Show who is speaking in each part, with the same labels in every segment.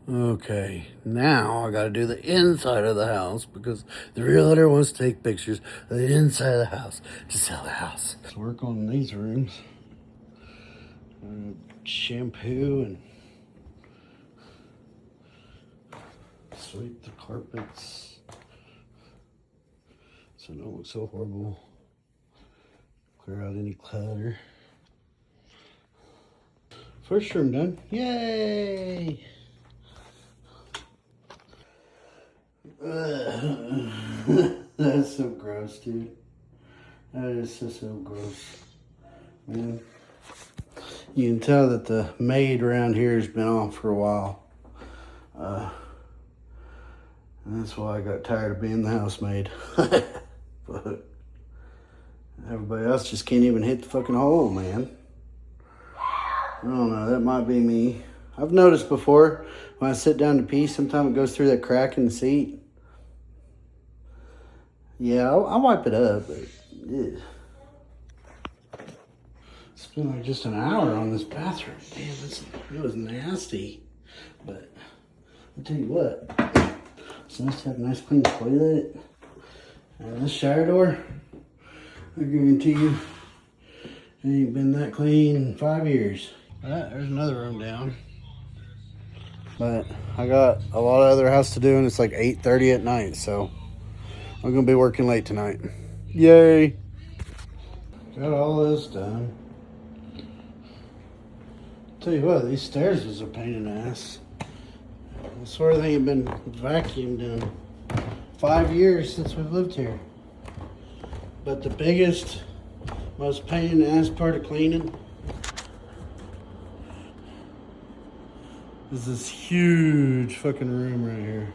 Speaker 1: Okay, now I gotta do the inside of the house because the realtor wants to take pictures of the inside of the house to sell the house. Let's work on these rooms. Shampoo and sweep the carpets so it don't look so horrible. Clear out any clutter. First room done. Yay! That's so gross, dude. That is so gross. Man. You can tell that the maid around here has been on for a while. And that's why I got tired of being the housemaid. But everybody else just can't even hit the fucking hole, man. I don't know, that might be me. I've noticed before when I sit down to pee, sometimes it goes through that crack in the seat. Yeah, I'll wipe it up, but ugh. Spent like just an hour on this bathroom. Damn, it was nasty. But I'll tell you what, it's nice to have a nice clean toilet. And this shower door, I guarantee you, it ain't been that clean in 5 years. Alright, there's another room down. But I got a lot of other house to do and it's like 8:30 at night, so I'm gonna be working late tonight. Yay! Got all this done. Tell you what, these stairs was a pain in the ass. I swear they ain't been vacuumed in 5 years since we've lived here. But the biggest, most pain in the ass part of cleaning is this huge fucking room right here.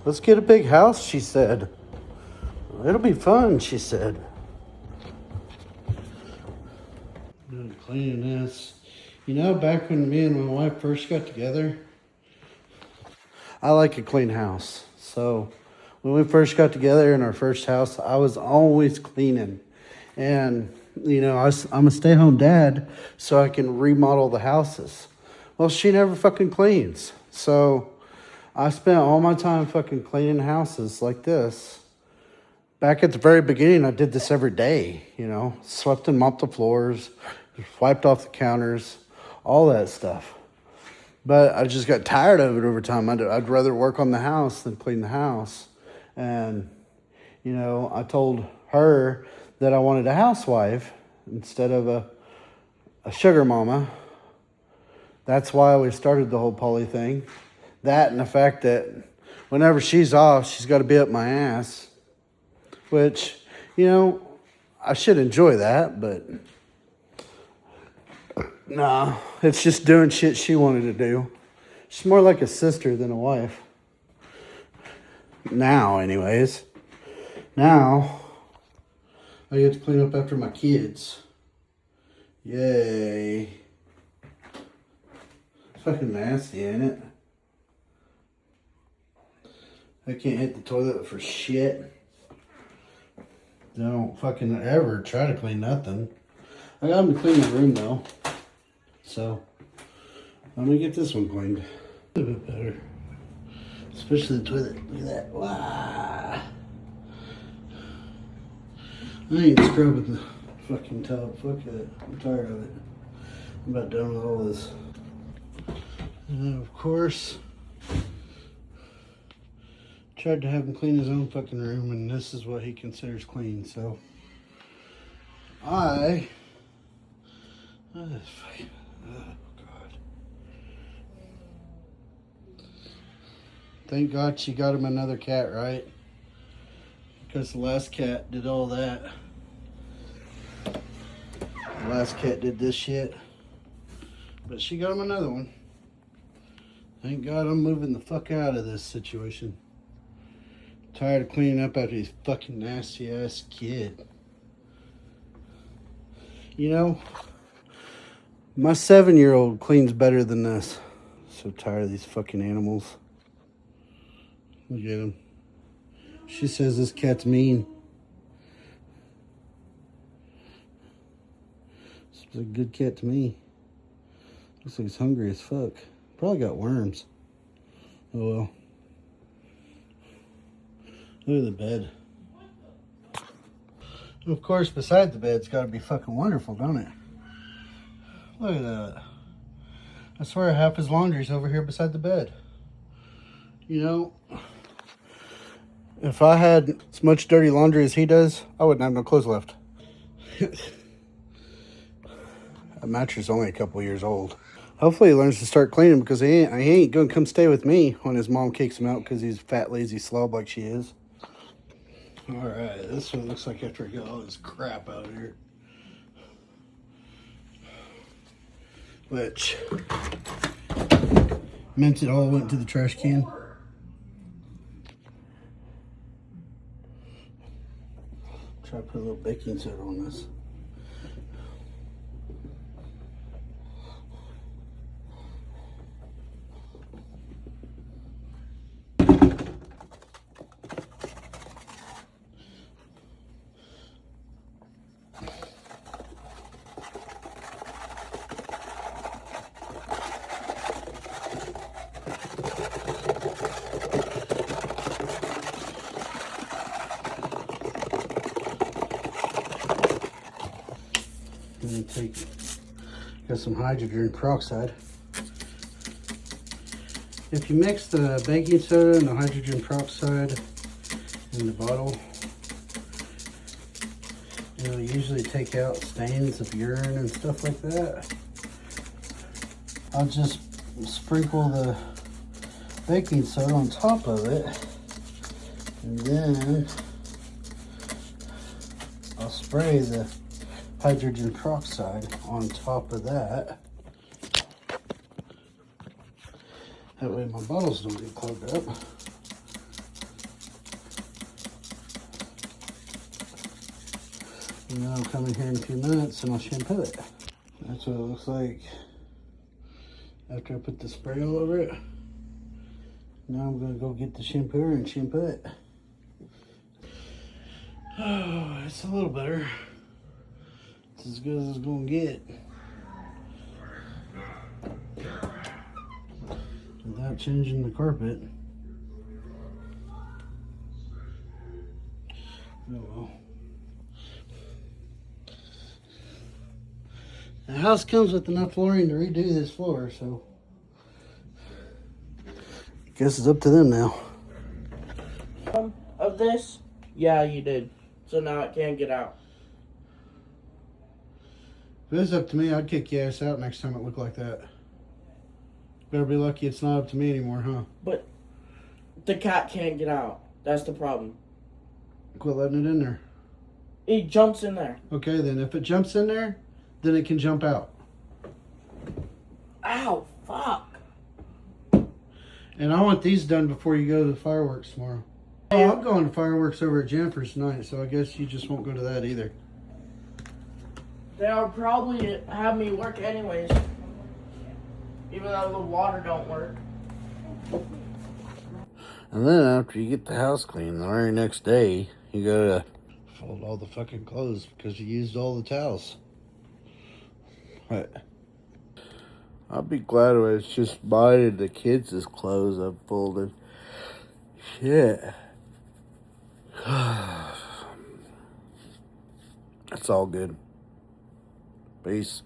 Speaker 1: Let's get a big house, she said. It'll be fun, she said. Cleaning this. You know, back when me and my wife first got together, I like a clean house. So when we first got together in our first house, I was always cleaning. And, you know, I'm a stay-home dad, so I can remodel the houses. Well, she never fucking cleans. So I spent all my time fucking cleaning houses like this. Back at the very beginning, I did this every day, you know, swept and mopped the floors, wiped off the counters, all that stuff. But I just got tired of it over time. I'd rather work on the house than clean the house. And, you know, I told her that I wanted a housewife instead of a sugar mama. That's why we started the whole poly thing. That and the fact that whenever she's off, she's got to be up my ass. Which, you know, I should enjoy that, but nah, it's just doing shit she wanted to do. She's more like a sister than a wife. Now, anyways. Now, I get to clean up after my kids. Yay. It's fucking nasty, ain't it? I can't hit the toilet for shit. I don't fucking ever try to clean nothing. I got them to clean the room though. So, I'm gonna get this one cleaned. A little bit better. Especially the toilet. Look at that. Wow. I ain't scrubbing the fucking tub. Fuck it. I'm tired of it. I'm about done with all this. And of course, tried to have him clean his own fucking room, and this is what he considers clean. So, oh God. Thank God she got him another cat, right? Because the last cat did all that. The last cat did this shit. But she got him another one. Thank God I'm moving the fuck out of this situation. Tired of cleaning up after his fucking nasty ass kid. You know, my 7-year-old cleans better than this. So tired of these fucking animals. Look at him. She says this cat's mean. This He's a good cat to me. Looks like he's hungry as fuck. Probably got worms. Oh well. Look at the bed. And of course, beside the bed, it's got to be fucking wonderful, don't it? Look at that. I swear half his laundry's over here beside the bed. You know, if I had as much dirty laundry as he does, I wouldn't have no clothes left. That mattress is only a couple years old. Hopefully he learns to start cleaning because he ain't gonna come stay with me when his mom kicks him out because he's a fat, lazy slob like she is. Alright, this one looks like after I get all this crap out of here. Which meant it all went to the trash can. Try to put a little baking soda on this. And got some hydrogen peroxide. If you mix the baking soda and the hydrogen peroxide in the bottle, it'll usually take out stains of urine and stuff like that. I'll just sprinkle the baking soda on top of it, and then I'll spray the hydrogen peroxide on top of that. That way my bottles don't get clogged up. And then I'll come in here in a few minutes and I'll shampoo it. That's what it looks like after I put the spray all over it. Now I'm gonna go get the shampooer and shampoo it. Oh, it's a little better. It's as good as it's gonna get. Without changing the carpet. Oh well. The house comes with enough flooring to redo this floor, so I guess it's up to them now.
Speaker 2: Of this? Yeah, you did. So now it can't get out.
Speaker 1: If it was up to me, I'd kick your ass out next time it looked like that. Better be lucky it's not up to me anymore, huh?
Speaker 2: But the cat can't get out. That's the problem.
Speaker 1: Quit letting it in there.
Speaker 2: It jumps in there.
Speaker 1: Okay, then if it jumps in there, then it can jump out.
Speaker 2: Ow, fuck.
Speaker 1: And I want these done before you go to the fireworks tomorrow. Oh, I'm going to fireworks over at Jennifer's tonight, so I guess you just won't go to that either.
Speaker 2: They'll probably have me work anyways. Even though the water don't work.
Speaker 1: And then after you get the house clean, the very next day, you gotta fold all the fucking clothes because you used all the towels. What? I'll be glad when it's just mine and the kids' clothes I've folded. Shit. That's all good. Peace.